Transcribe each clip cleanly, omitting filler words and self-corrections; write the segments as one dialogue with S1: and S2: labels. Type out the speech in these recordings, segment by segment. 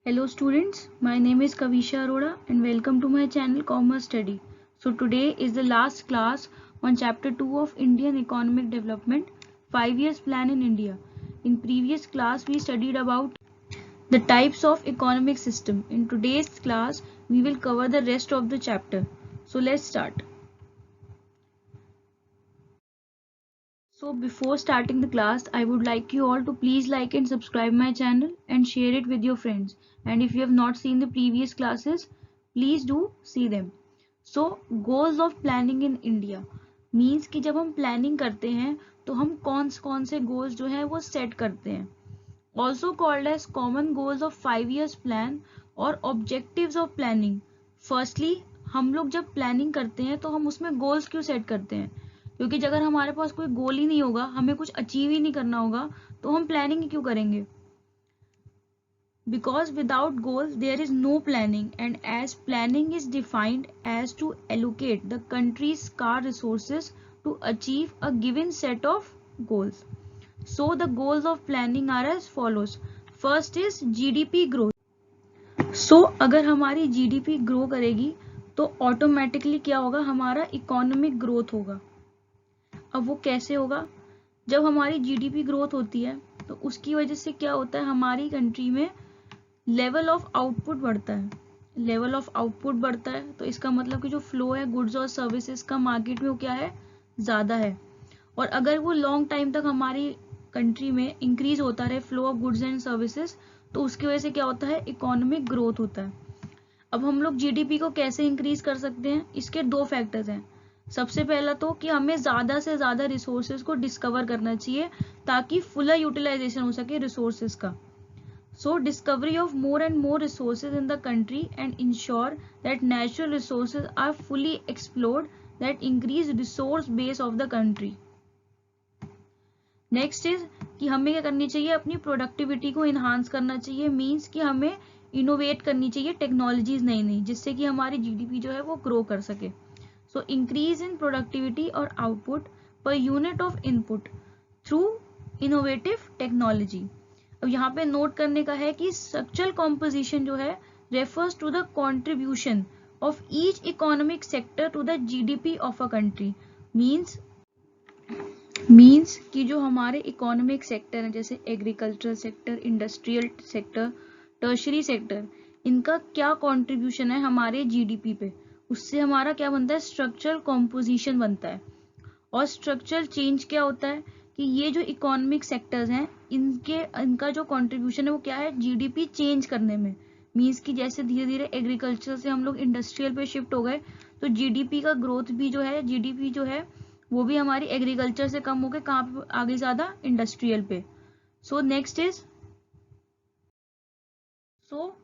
S1: Hello students, my name is Kavisha Arora and welcome to my channel Commerce Study. So today is the last class on chapter 2 of Indian Economic Development 5 years plan in India. In previous class we studied about the types of economic system. In today's class we will cover the rest of the chapter. So let's start. So before starting the class, I would like you all to please like and subscribe my channel and share it with your friends. And if you have not seen the previous classes, please do see them. So goals of planning in India means कि जब हम planning करते हैं तो हम कौन से goals जो है वो set करते हैं. Also called as common goals of 5 years plan और objectives of planning. Firstly, हम लोग जब planning करते हैं तो हम उसमें goals क्यों set करते हैं? क्योंकि अगर हमारे पास कोई गोल ही नहीं होगा, हमें कुछ अचीव ही नहीं करना होगा, तो हम प्लानिंग क्यों करेंगे? Because without goals there is no planning, and as planning is defined as to allocate the country's scarce resources to achieve a given set of goals. So the goals of planning are as follows. First is GDP growth. So अगर हमारी GDP grow करेगी तो automatically क्या होगा? हमारा economic growth होगा. अब वो कैसे होगा? जब हमारी जीडीपी ग्रोथ होती है तो उसकी वजह से क्या होता है? हमारी कंट्री में लेवल ऑफ आउटपुट बढ़ता है. लेवल ऑफ आउटपुट बढ़ता है तो इसका मतलब कि जो फ्लो है गुड्स और सर्विसेज का मार्केट में वो क्या है? ज़्यादा है. और अगर वो लॉन्ग टाइम तक हमारी कंट्री में इंक्रीज होता रहे flow of goods and services, तो उसकी वजह से क्या होता है? इकोनॉमिक ग्रोथ होता है. अब हम लोग जीडीपी को कैसे इंक्रीज कर सकते हैं? इसके दो फैक्टर्स हैं. सबसे पहला तो कि हमें ज़्यादा से ज़्यादा रिसोर्सेज को डिस्कवर करना चाहिए ताकि फुल यूटिलाइजेशन हो सके रिसोर्सेज का. So discovery of more and more resources in the country and ensure that natural resources are fully explored that increase resource base of the country. Next is कि हमें क्या करनी चाहिए? अपनी प्रोडक्टिविटी को इन्हांस करना चाहिए. मीन्स कि हमें इनोवेट करनी चाहिए टेक्नोलॉजीज नई नई, जिससे कि हमारी जीडीपी जो है वो ग्रो कर सके. So increase in productivity or output per unit of input through innovative technology. अब यहाँ पे नोट करने का है कि structural composition जो है refers to the contribution of each economic sector to the GDP of a country. means कि जो हमारे economic sector हैं जैसे agricultural sector, industrial sector, tertiary sector, इनका क्या contribution है हमारे GDP पे, उससे हमारा क्या बनता है? स्ट्रक्चरल कॉम्पोजिशन बनता है. और स्ट्रक्चरल चेंज क्या होता है कि ये जो इकोनॉमिक सेक्टर्स हैं इनका जो कंट्रीब्यूशन है वो क्या है? जीडीपी चेंज करने में. मींस कि जैसे धीरे धीरे एग्रीकल्चर से हम लोग इंडस्ट्रियल पे शिफ्ट हो गए तो जीडीपी का ग्रोथ भी जो है, जीडीपी जो है वो भी हमारी एग्रीकल्चर से कम होकर कहाँ पे आगे ज्यादा? इंडस्ट्रियल पे. सो नेक्स्ट इज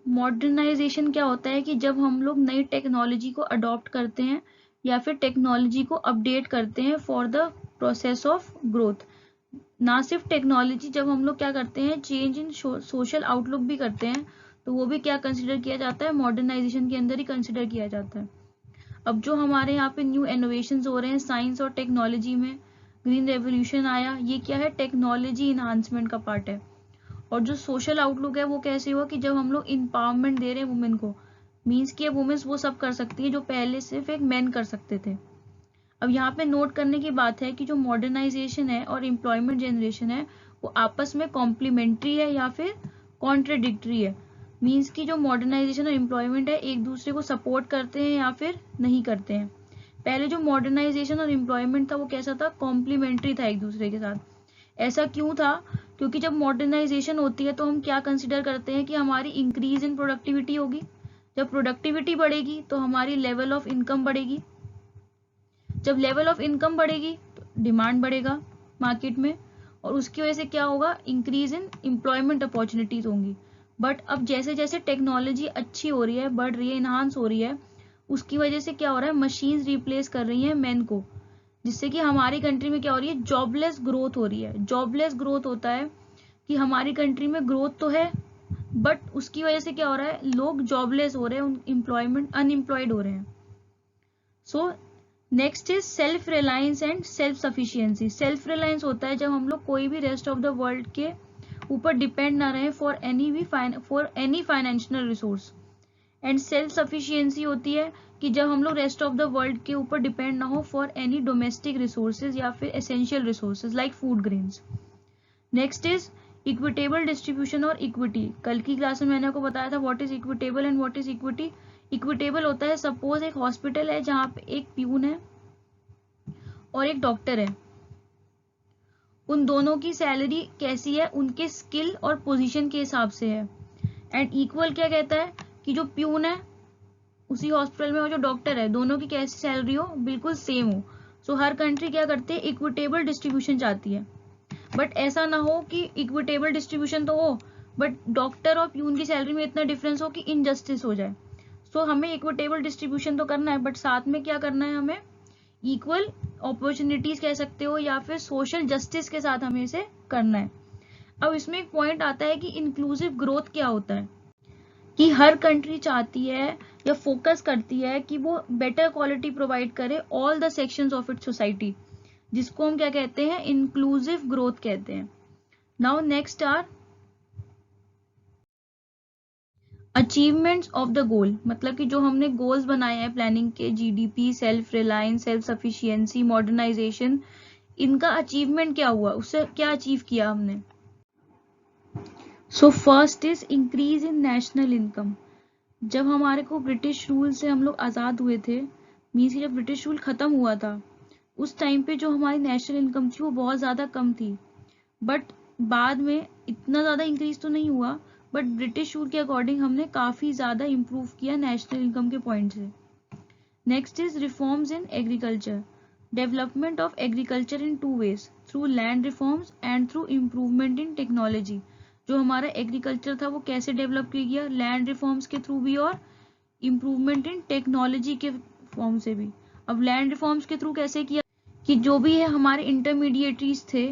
S1: मॉडर्नाइजेशन क्या होता है कि जब हम लोग नई टेक्नोलॉजी को अडॉप्ट करते हैं या फिर टेक्नोलॉजी को अपडेट करते हैं for the process of growth. ना सिर्फ टेक्नोलॉजी, जब हम लोग क्या करते हैं? चेंज इन सोशल आउटलुक भी करते हैं तो वो भी क्या कंसिडर किया जाता है? मॉडर्नाइजेशन के अंदर ही कंसिडर किया जाता है. अब जो हमारे यहाँ पे न्यू इनोवेशंस हो रहे हैं साइंस और टेक्नोलॉजी में, ग्रीन रेवोल्यूशन आया, ये क्या है? टेक्नोलॉजी इन्हांसमेंट का पार्ट है. और जो सोशल आउटलुक है वो कैसे हुआ कि जब हम लोग इंपावरमेंट दे रहे हैं वुमेन को. मीन्स कि अब वुमेन्स वो सब कर सकती है जो पहले सिर्फ एक मैन कर सकते थे. अब यहाँ पे नोट करने की बात है कि जो मॉडर्नाइजेशन है और एम्प्लॉयमेंट जनरेशन है वो आपस में कॉम्प्लीमेंट्री है या फिर कॉन्ट्रडिक्टरी है. मीन्स कि जो मॉडर्नाइजेशन और एम्प्लॉयमेंट है एक दूसरे को सपोर्ट करते हैं या फिर नहीं करते हैं. पहले जो मॉडर्नाइजेशन और एम्प्लॉयमेंट था वो कैसा था? कॉम्प्लीमेंट्री था एक दूसरे के साथ. ऐसा क्यों था? क्योंकि जब मॉडर्नाइजेशन होती है तो हम क्या कंसिडर करते हैं कि हमारी इंक्रीज इन प्रोडक्टिविटी होगी. जब प्रोडक्टिविटी बढ़ेगी तो हमारी लेवल ऑफ इनकम बढ़ेगी. जब लेवल ऑफ इनकम बढ़ेगी तो डिमांड बढ़ेगा मार्केट में और उसकी वजह से क्या होगा? इंक्रीज इन एम्प्लॉयमेंट अपॉर्चुनिटीज होंगी. बट अब जैसे जैसे टेक्नोलॉजी अच्छी हो रही है, बढ़ रही है, इनहांस हो रही है, उसकी वजह से क्या हो रहा है? मशीन्स रिप्लेस कर रही हैं मैन को, जिससे कि हमारी कंट्री में क्या हो रही है? जॉबलेस ग्रोथ हो रही है. जॉबलेस ग्रोथ होता है कि हमारी कंट्री में ग्रोथ तो है बट उसकी वजह से क्या हो रहा है? लोग जॉबलेस हो रहे हैं, एम्प्लॉयमेंट अनएम्प्लॉयड हो रहे हैं. So next is self reliance and self sufficiency. Self reliance होता है जब हम लोग कोई भी रेस्ट ऑफ द वर्ल्ड के ऊपर डिपेंड ना रहे for any financial resource. And self sufficiency होती है कि जब हम लोग रेस्ट ऑफ द वर्ल्ड के ऊपर डिपेंड ना हो फॉर एनी डोमेस्टिक रिसोर्सेज या फिर essential resources like food grains. Next is equitable distribution और इक्विटी। कल की क्लास में मैंने आपको बताया था what is equitable and what is equity. Equitable होता है सपोज एक हॉस्पिटल है जहाँ पे एक प्यून है और एक डॉक्टर है, उन दोनों की सैलरी कैसी है, उनके स्किल और पोजीशन के हिसाब से है। एंड इक्वल क्या कहता है कि जो प्यून है उसी हॉस्पिटल में और जो डॉक्टर है दोनों की कैसी सैलरी हो, बिल्कुल सेम हो। सो हर कंट्री क्या करते हैं, इक्विटेबल डिस्ट्रीब्यूशन चाहती है। बट ऐसा ना हो कि इक्विटेबल डिस्ट्रीब्यूशन तो हो बट डॉक्टर और प्यून की सैलरी में इतना डिफरेंस हो कि इनजस्टिस हो जाए। सो हमें इक्विटेबल डिस्ट्रीब्यूशन तो करना है बट साथ में क्या करना है, हमें इक्वल अपॉर्चुनिटीज कह सकते हो या फिर सोशल जस्टिस के साथ हमें इसे करना है। अब इसमें एक पॉइंट आता है कि इंक्लूसिव ग्रोथ क्या होता है, कि हर कंट्री चाहती है या फोकस करती है कि वो बेटर क्वालिटी प्रोवाइड करे all the sections of its society, जिसको हम क्या कहते हैं, इंक्लूसिव ग्रोथ कहते हैं। Now next are achievements of the goal, मतलब कि जो हमने गोल्स बनाए हैं प्लानिंग के, GDP, self reliance, self sufficiency, modernization, इनका अचीवमेंट क्या हुआ, उससे क्या अचीव किया हमने। So first is increase in national income. जब हमारे को ब्रिटिश रूल से हम लोग आज़ाद हुए थे, मीन्स कि जब ब्रिटिश रूल खत्म हुआ था उस टाइम पे जो हमारी नेशनल इनकम थी वो बहुत ज़्यादा कम थी। बट बाद में इतना ज़्यादा इंक्रीज तो नहीं हुआ, बट ब्रिटिश रूल के अकॉर्डिंग हमने काफ़ी ज़्यादा इम्प्रूव किया नेशनल इनकम के पॉइंट से। Next is reforms in agriculture, development of agriculture in two ways, through land reforms and through improvement in technology. जो हमारा एग्रीकल्चर था वो कैसे डेवलप किया गया, लैंड रिफॉर्म्स के थ्रू भी और इम्प्रूवमेंट इन टेक्नोलॉजी के फॉर्म से भी। अब लैंड रिफॉर्म्स के थ्रू कैसे किया कि जो भी है हमारे इंटरमीडिएटरीज थे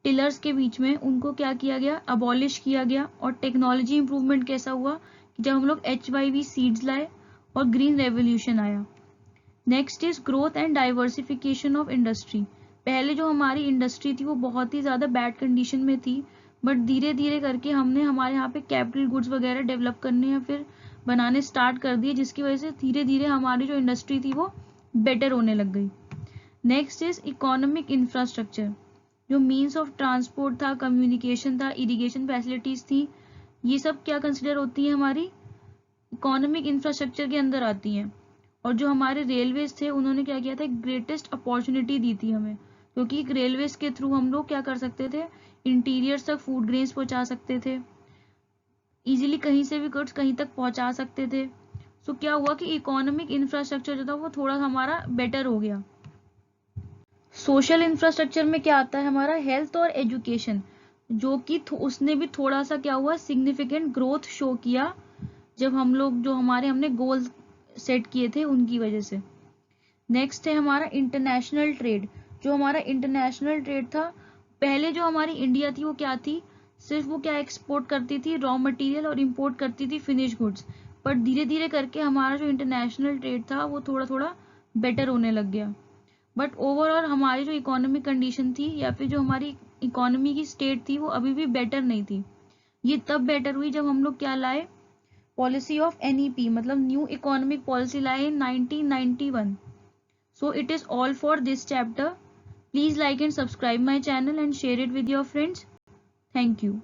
S1: टिलर्स के बीच में, उनको क्या किया गया, अबॉलिश किया गया। और टेक्नोलॉजी इंप्रूवमेंट कैसा हुआ कि जब हम लोग HYV सीड्स लाए और ग्रीन रेवोल्यूशन आया। Next is growth and diversification of industry. पहले जो हमारी इंडस्ट्री थी वो बहुत ही ज़्यादा बैड कंडीशन में थी, बट धीरे धीरे करके हमने हमारे यहाँ पे कैपिटल गुड्स वगैरह डेवलप करने या फिर बनाने स्टार्ट कर दिए, जिसकी वजह से धीरे धीरे हमारी जो इंडस्ट्री थी वो बेटर होने लग गई। नेक्स्ट इज इकोनॉमिक इंफ्रास्ट्रक्चर, जो मीन्स ऑफ ट्रांसपोर्ट था, कम्युनिकेशन था, इरिगेशन फैसिलिटीज थी, ये सब क्या कंसिडर होती है, हमारी इकोनॉमिक इंफ्रास्ट्रक्चर के अंदर आती हैं। और जो हमारे रेलवेज थे उन्होंने क्या किया था, ग्रेटेस्ट अपॉर्चुनिटी दी थी हमें, क्योंकि रेलवेज के थ्रू हम लोग क्या कर सकते थे, इंटीरियर्स तक फूड ग्रेन्स पहुंचा सकते थे, इजीली कहीं से भी गुड्स कहीं तक पहुंचा सकते थे। सो क्या हुआ कि इकोनॉमिक इंफ्रास्ट्रक्चर जो था वो थोड़ा हमारा बेटर हो गया। सोशल इंफ्रास्ट्रक्चर में क्या आता है हमारा, हेल्थ और एजुकेशन, जो कि उसने भी थोड़ा सा क्या हुआ, सिग्निफिकेंट ग्रोथ शो किया जब हम लोग जो हमने गोल सेट किए थे उनकी वजह से। नेक्स्ट है हमारा इंटरनेशनल ट्रेड। जो हमारा इंटरनेशनल ट्रेड था, पहले जो हमारी इंडिया थी वो क्या थी, सिर्फ वो क्या एक्सपोर्ट करती थी, रॉ मटेरियल, और इंपोर्ट करती थी फिनिश गुड्स। पर धीरे धीरे करके हमारा जो इंटरनेशनल ट्रेड था वो थोड़ा थोड़ा बेटर होने लग गया। बट ओवरऑल हमारी जो इकोनॉमिक कंडीशन थी या फिर जो हमारी इकोनॉमी की स्टेट थी वो अभी भी बेटर नहीं थी। ये तब बेटर हुई जब हम लोग क्या लाए, पॉलिसी ऑफ NEP, मतलब न्यू इकोनॉमिक पॉलिसी लाए इन 1991। So it is all for this chapter. Please like and subscribe my channel and share it with your friends. Thank you.